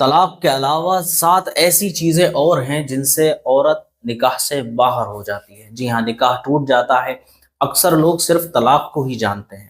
طلاق کے علاوہ 7 ایسی چیزیں اور ہیں جن سے عورت نکاح سے باہر ہو جاتی ہے۔ جی ہاں، نکاح ٹوٹ جاتا ہے۔ اکثر لوگ صرف طلاق کو ہی جانتے ہیں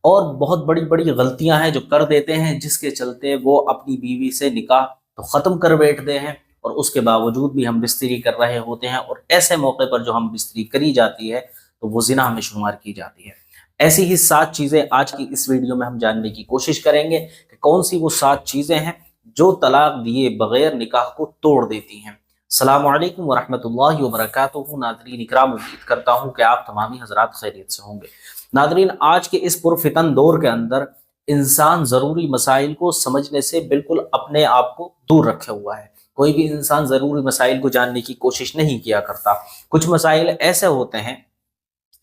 اور بہت بڑی بڑی غلطیاں ہیں جو کر دیتے ہیں، جس کے چلتے وہ اپنی بیوی سے نکاح تو ختم کر بیٹھتے ہیں، اور اس کے باوجود بھی ہم بستری کر رہے ہوتے ہیں، اور ایسے موقع پر جو ہم بستری کری جاتی ہے تو وہ زنا میں شمار کی جاتی ہے۔ ایسی ہی 7 چیزیں آج کی اس ویڈیو میں ہم جاننے کی کوشش کریں گے کہ کون سی وہ 7 چیزیں ہیں جو طلاق دیے بغیر نکاح کو توڑ دیتی ہیں۔ السلام علیکم ورحمۃ اللہ وبرکاتہ۔ ناظرین اکرام، امید کرتا ہوں کہ آپ تمامی حضرات خیریت سے ہوں گے۔ ناظرین، آج کے اس پرفتن دور کے اندر انسان ضروری مسائل کو سمجھنے سے بالکل اپنے آپ کو دور رکھے ہوا ہے۔ کوئی بھی انسان ضروری مسائل کو جاننے کی کوشش نہیں کیا کرتا۔ کچھ مسائل ایسے ہوتے ہیں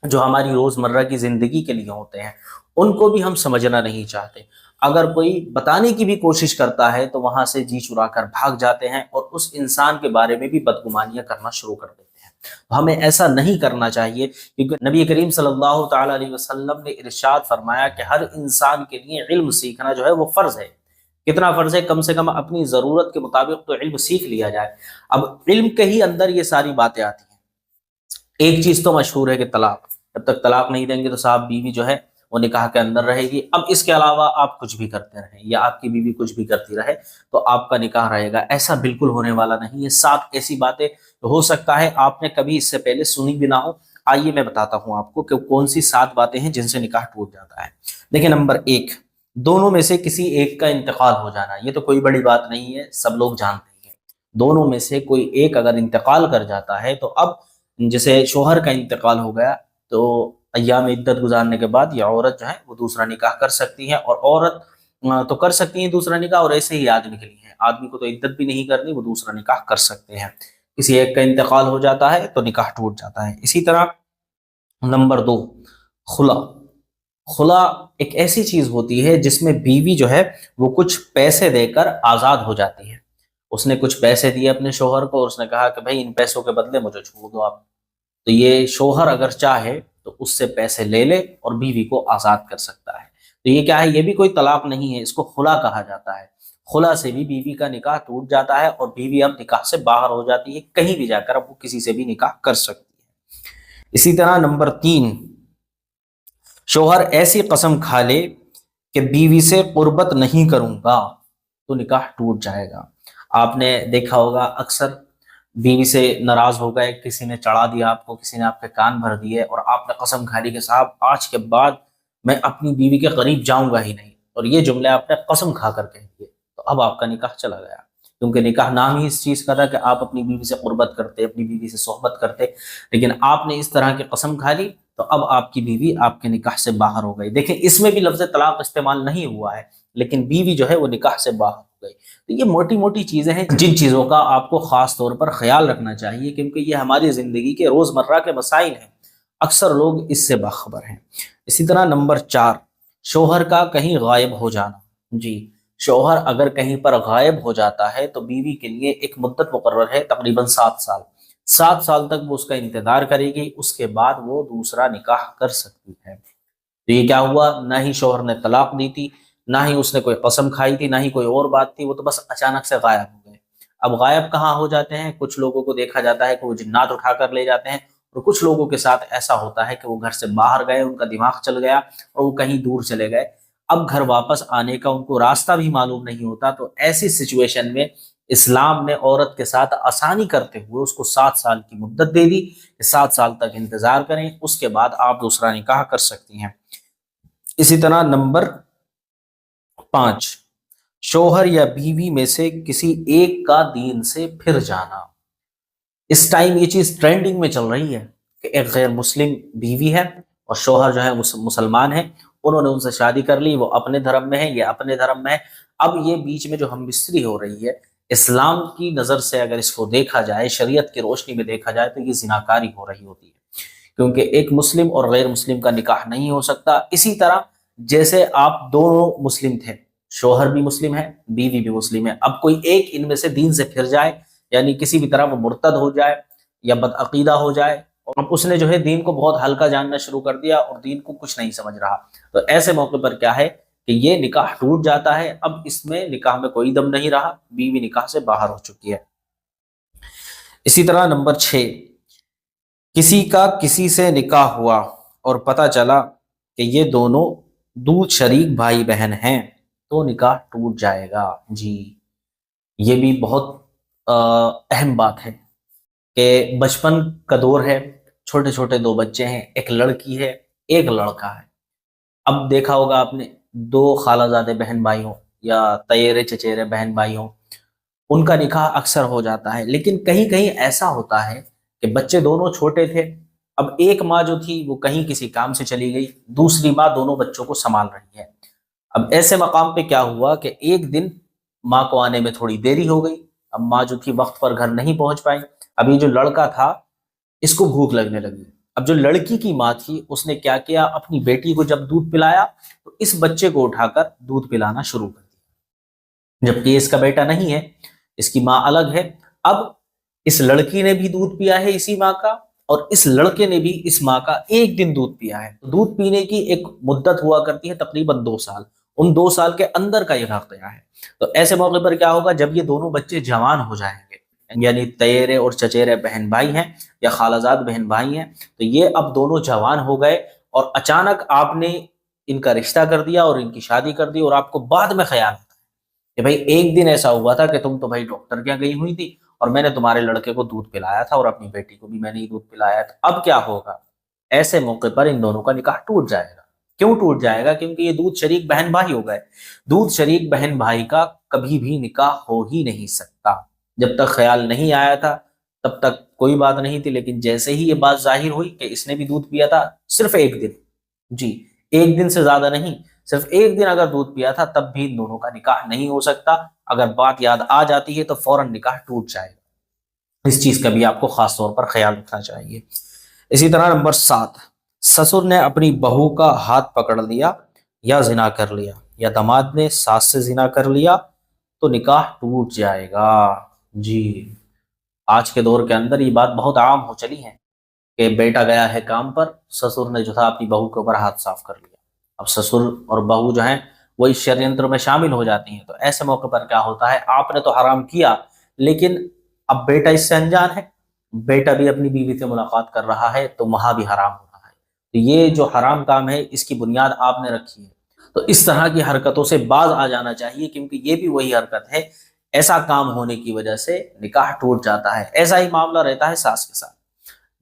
جو ہماری روزمرہ کی زندگی کے لیے ہوتے ہیں، ان کو بھی ہم سمجھنا نہیں چاہتے۔ اگر کوئی بتانے کی بھی کوشش کرتا ہے تو وہاں سے جی چرا کر بھاگ جاتے ہیں اور اس انسان کے بارے میں بھی بدگمانیاں کرنا شروع کر دیتے ہیں۔ تو ہمیں ایسا نہیں کرنا چاہیے، کیونکہ نبی کریم صلی اللہ تعالی علیہ وسلم نے ارشاد فرمایا کہ ہر انسان کے لیے علم سیکھنا جو ہے وہ فرض ہے۔ کتنا فرض ہے؟ کم سے کم اپنی ضرورت کے مطابق تو علم سیکھ لیا جائے۔ اب علم کے ہی اندر یہ ساری باتیں آتی ہیں۔ ایک چیز تو مشہور ہے کہ طلاق، جب تک طلاق نہیں دیں گے تو صاحب بیوی جو ہے وہ نکاح کے اندر رہے گی۔ اب اس کے علاوہ آپ کچھ بھی کرتے رہیں یا آپ کی بیوی کچھ بھی کرتی رہے تو آپ کا نکاح رہے گا، ایسا بالکل ہونے والا نہیں ہے۔ 7 ایسی باتیں ہو سکتا ہے آپ نے کبھی اس سے پہلے سنی بھی نہ ہو۔ آئیے میں بتاتا ہوں آپ کو کہ کون سی 7 باتیں ہیں جن سے نکاح ٹوٹ جاتا ہے۔ دیکھیں، نمبر 1، دونوں میں سے کسی ایک کا انتقال ہو جانا۔ یہ تو کوئی بڑی بات نہیں ہے، سب لوگ جانتے ہیں۔ دونوں میں سے کوئی ایک اگر انتقال کر جاتا ہے تو اب جیسے شوہر کا انتقال ہو گیا تو ایام عدت گزارنے کے بعد یہ عورت جو ہے وہ دوسرا نکاح کر سکتی ہے، اور عورت تو کر سکتی ہیں دوسرا نکاح، اور ایسے ہی آدمی کے لیے ہے، آدمی کو تو عدت بھی نہیں کرنی، وہ دوسرا نکاح کر سکتے ہیں۔ کسی ایک کا انتقال ہو جاتا ہے تو نکاح ٹوٹ جاتا ہے۔ اسی طرح نمبر 2، خلا۔ خلا ایک ایسی چیز ہوتی ہے جس میں بیوی جو ہے وہ کچھ پیسے دے کر آزاد ہو جاتی ہے۔ اس نے کچھ پیسے دیے اپنے شوہر کو اور اس نے کہا کہ بھائی ان پیسوں کے بدلے مجھے چھوڑ دو آپ۔ تو یہ شوہر اگر چاہے تو اس سے پیسے لے لے اور بیوی کو آزاد کر سکتا ہے۔ تو یہ کیا ہے؟ یہ بھی کوئی طلاق نہیں ہے، اس کو خلا کہا جاتا ہے۔ خلا سے بھی بیوی کا نکاح ٹوٹ جاتا ہے اور بیوی اب نکاح سے باہر ہو جاتی ہے، کہیں بھی جا کر اب وہ کسی سے بھی نکاح کر سکتی ہے۔ اسی طرح نمبر 3، شوہر ایسی قسم کھا لے کہ بیوی سے قربت نہیں کروں گا تو نکاح ٹوٹ جائے گا۔ آپ نے دیکھا ہوگا اکثر بیوی سے ناراض ہو گئے، کسی نے چڑھا دیا آپ کو، کسی نے آپ کے کان بھر دیے اور آپ نے قسم کھا لی کہ صاحب آج کے بعد میں اپنی بیوی کے قریب جاؤں گا ہی نہیں، اور یہ جملے آپ نے قسم کھا کر کہہ دیے، تو اب آپ کا نکاح چلا گیا، کیونکہ نکاح نام ہی اس چیز کا تھا کہ آپ اپنی بیوی سے قربت کرتے، اپنی بیوی سے صحبت کرتے، لیکن آپ نے اس طرح کی قسم کھا لی تو اب آپ کی بیوی آپ کے نکاح سے باہر ہو گئی۔ دیکھیں، اس میں بھی لفظ طلاق استعمال نہیں ہوا ہے، لیکن بیوی جو ہے وہ نکاح سے باہر ہو گئی۔ تو یہ موٹی موٹی چیزیں ہیں جن چیزوں کا آپ کو خاص طور پر خیال رکھنا چاہیے، کیونکہ یہ ہماری زندگی کے روزمرہ کے مسائل ہیں، اکثر لوگ اس سے باخبر ہیں۔ اسی طرح نمبر 4، شوہر کا کہیں غائب ہو جانا۔ جی، شوہر اگر کہیں پر غائب ہو جاتا ہے تو بیوی کے لیے ایک مدت مقرر ہے، تقریباً 7 سال۔ 7 سال تک وہ اس کا انتظار کرے گی، اس کے بعد وہ دوسرا نکاح کر سکتی ہے۔ تو یہ کیا ہوا؟ نہ ہی شوہر نے طلاق دی تھی، نہ ہی اس نے کوئی قسم کھائی تھی، نہ ہی کوئی اور بات تھی، وہ تو بس اچانک سے غائب ہو گئے۔ اب غائب کہاں ہو جاتے ہیں؟ کچھ لوگوں کو دیکھا جاتا ہے کہ وہ جنات اٹھا کر لے جاتے ہیں، اور کچھ لوگوں کے ساتھ ایسا ہوتا ہے کہ وہ گھر سے باہر گئے، ان کا دماغ چل گیا اور وہ کہیں دور چلے گئے، اب گھر واپس آنے کا ان کو راستہ بھی معلوم نہیں ہوتا۔ تو ایسی سچویشن میں اسلام نے عورت کے ساتھ آسانی کرتے ہوئے اس کو 7 سال کی مدت دے دی کہ 7 سال تک انتظار کریں، اس کے بعد آپ دوسرا نکاح کر سکتی ہیں۔ اسی طرح نمبر 5، شوہر یا بیوی میں سے کسی ایک کا دین سے پھر جانا۔ اس ٹائم یہ چیز ٹرینڈنگ میں چل رہی ہے کہ ایک غیر مسلم بیوی ہے اور شوہر جو ہے مسلمان ہے، انہوں نے ان سے شادی کر لی، وہ اپنے دھرم میں ہے، یہ اپنے دھرم میں ہے۔ اب یہ بیچ میں جو ہم بستری ہو رہی ہے، اسلام کی نظر سے اگر اس کو دیکھا جائے، شریعت کی روشنی میں دیکھا جائے تو یہ زناکاری ہو رہی ہوتی ہے، کیونکہ ایک مسلم اور غیر مسلم کا نکاح نہیں ہو سکتا۔ اسی طرح جیسے آپ دونوں مسلم تھے، شوہر بھی مسلم ہے، بیوی بھی مسلم ہے، اب کوئی ایک ان میں سے دین سے پھر جائے، یعنی کسی بھی طرح وہ مرتد ہو جائے یا بدعقیدہ ہو جائے، اور اس نے جو ہے دین کو بہت ہلکا جاننا شروع کر دیا اور دین کو کچھ نہیں سمجھ رہا، تو ایسے موقع پر کیا ہے کہ یہ نکاح ٹوٹ جاتا ہے، اب اس میں نکاح میں کوئی دم نہیں رہا، بیوی نکاح سے باہر ہو چکی ہے۔ اسی طرح نمبر 6، کسی کا کسی سے نکاح ہوا اور پتہ چلا کہ یہ دونوں دودھ شریک بھائی بہن ہیں تو نکاح ٹوٹ جائے گا۔ جی، یہ بھی بہت اہم بات ہے کہ بچپن کا دور ہے، چھوٹے چھوٹے دو بچے ہیں، ایک لڑکی ہے ایک لڑکا ہے۔ اب دیکھا ہوگا آپ نے، دو خالہ زادے بہن بھائی ہوں یا تیرے چچیرے بہن بھائی ہوں، ان کا نکاح اکثر ہو جاتا ہے، لیکن کہیں کہیں ایسا ہوتا ہے کہ بچے دونوں چھوٹے تھے، اب ایک ماں جو تھی وہ کہیں کسی کام سے چلی گئی، دوسری ماں دونوں بچوں کو سنبھال رہی ہے۔ اب ایسے مقام پہ کیا ہوا کہ ایک دن ماں کو آنے میں تھوڑی دیری ہو گئی، اب ماں جو تھی وقت پر گھر نہیں پہنچ پائی، اب یہ جو لڑکا تھا اس کو بھوک لگنے لگی، اب جو لڑکی کی ماں تھی اس نے کیا کیا، اپنی بیٹی کو جب دودھ پلایا تو اس بچے کو اٹھا کر دودھ پلانا شروع کر دیا، جبکہ اس کا بیٹا نہیں ہے، اس کی ماں الگ ہے۔ اب اس لڑکی نے بھی دودھ پیا ہے اسی ماں کا، اور اس لڑکے نے بھی اس ماں کا ایک دن دودھ پیا ہے۔ دودھ پینے کی ایک مدت ہوا کرتی ہے تقریباً 2 سال، ان 2 سال کے اندر کا یہ واقعہ ہے۔ تو ایسے موقع پر کیا ہوگا، جب یہ دونوں بچے جوان ہو جائیں گے، یعنی تیرے اور چچیرے بہن بھائی ہیں یا خالہ زاد بہن بھائی ہیں، تو یہ اب دونوں جوان ہو گئے اور اچانک آپ نے ان کا رشتہ کر دیا اور ان کی شادی کر دی، اور آپ کو بعد میں خیال آتا ہے کہ بھائی ایک دن ایسا ہوا تھا کہ تم تو بھائی ڈاکٹر کے یہاں گئی ہوئی تھی اور میں نے تمہارے لڑکے کو دودھ پلایا تھا اور اپنی بیٹی کو بھی میں نے ہی دودھ پلایا تھا، اب کیا ہوگا؟ ایسے موقع پر ان دونوں کا نکاح ٹوٹ جائے گا۔ کیوں ٹوٹ جائے گا؟ کیونکہ یہ دودھ شریک بہن بھائی ہو گئے، دودھ شریک بہن بھائی کا کبھی بھی نکاح ہو ہی نہیں سکتا۔ جب تک خیال نہیں آیا تھا تب تک کوئی بات نہیں تھی، لیکن جیسے ہی یہ بات ظاہر ہوئی کہ اس نے بھی دودھ پیا تھا صرف ایک دن، جی ایک دن سے زیادہ نہیں، صرف ایک دن اگر دودھ پیا تھا تب بھی ان دونوں کا نکاح نہیں ہو سکتا۔ اگر بات یاد آ جاتی ہے تو فوراً نکاح ٹوٹ جائے گا، اس چیز کا بھی آپ کو خاص طور پر خیال رکھنا چاہیے۔ اسی طرح نمبر 7، سسر نے اپنی بہو کا ہاتھ پکڑ لیا یا زنا کر لیا، یا داماد نے ساس سے زنا کر لیا تو نکاح ٹوٹ جائے گا۔ جی، آج کے دور کے اندر یہ بات بہت عام ہو چلی ہے کہ بیٹا گیا ہے کام پر، سسر نے جو تھا اپنی بہو کے اوپر ہاتھ صاف کر لیا، اب سسر اور بہو جو ہیں وہ اس شریعتر میں شامل ہو جاتی ہیں۔ تو ایسے موقع پر کیا ہوتا ہے، آپ نے تو حرام کیا لیکن اب بیٹا اس سے انجان ہے، بیٹا بھی اپنی بیوی سے ملاقات کر رہا ہے تو وہاں بھی حرام ہو رہا ہے، تو یہ جو حرام کام ہے اس کی بنیاد آپ نے رکھی ہے، تو اس طرح کی حرکتوں سے باز آ جانا چاہیے، کیونکہ یہ بھی وہی حرکت ہے، ایسا کام ہونے کی وجہ سے نکاح ٹوٹ جاتا ہے۔ ایسا ہی معاملہ رہتا ہے ساس کے ساتھ،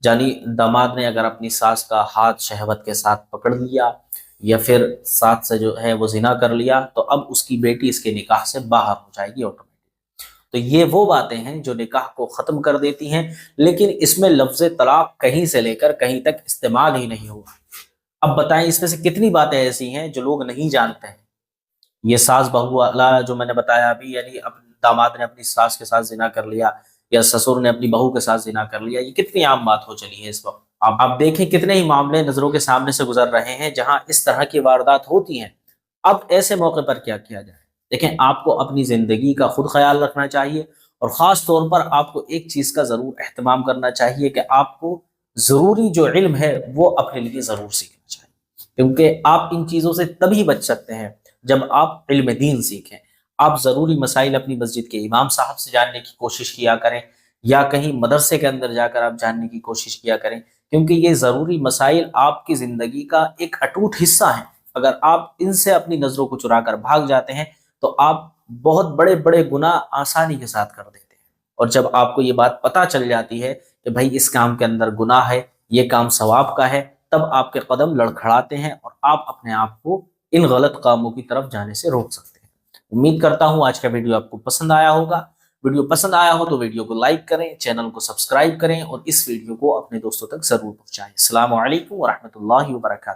یعنی داماد نے اگر اپنی ساس کا ہاتھ شہوت کے ساتھ پکڑ لیا یا پھر ساتھ سے جو ہے وہ زنا کر لیا تو اب اس کی بیٹی اس کے نکاح سے باہر ہو جائے گی آٹومیٹک۔ تو یہ وہ باتیں ہیں جو نکاح کو ختم کر دیتی ہیں، لیکن اس میں لفظ طلاق کہیں سے لے کر کہیں تک استعمال ہی نہیں ہوا۔ اب بتائیں اس میں سے کتنی باتیں ایسی ہیں جو لوگ نہیں جانتے ہیں۔ یہ ساس بہو والا جو میں نے بتایا ابھی، یعنی داماد نے اپنی ساس کے ساتھ زنا کر لیا یا سسر نے اپنی بہو کے ساتھ زنا کر لیا، یہ کتنی عام بات ہو چلی ہے اس وقت۔ آپ دیکھیں کتنے ہی معاملے نظروں کے سامنے سے گزر رہے ہیں جہاں اس طرح کی واردات ہوتی ہیں۔ اب ایسے موقع پر کیا کیا جائے؟ دیکھیں، آپ کو اپنی زندگی کا خود خیال رکھنا چاہیے، اور خاص طور پر آپ کو ایک چیز کا ضرور اہتمام کرنا چاہیے کہ آپ کو ضروری جو علم ہے وہ اپنے لیے ضرور سیکھنا چاہیے، کیونکہ آپ ان چیزوں سے تبھی بچ سکتے ہیں جب آپ علم دین سیکھیں۔ آپ ضروری مسائل اپنی مسجد کے امام صاحب سے جاننے کی کوشش کیا کریں، یا کہیں مدرسے کے اندر جا کر آپ جاننے کی کوشش کیا کریں، کیونکہ یہ ضروری مسائل آپ کی زندگی کا ایک اٹوٹ حصہ ہیں۔ اگر آپ ان سے اپنی نظروں کو چرا کر بھاگ جاتے ہیں تو آپ بہت بڑے بڑے گناہ آسانی کے ساتھ کر دیتے ہیں، اور جب آپ کو یہ بات پتہ چل جاتی ہے کہ بھائی اس کام کے اندر گناہ ہے، یہ کام ثواب کا ہے، تب آپ کے قدم لڑکھڑاتے ہیں اور آپ اپنے آپ کو ان غلط کاموں کی طرف جانے سے روک سکتے ہیں۔ امید کرتا ہوں آج کا ویڈیو آپ کو پسند آیا ہوگا۔ ویڈیو پسند آیا ہو تو ویڈیو کو لائک کریں، چینل کو سبسکرائب کریں اور اس ویڈیو کو اپنے دوستوں تک ضرور پہنچائیں۔ السلام علیکم ورحمۃ اللہ وبرکاتہ۔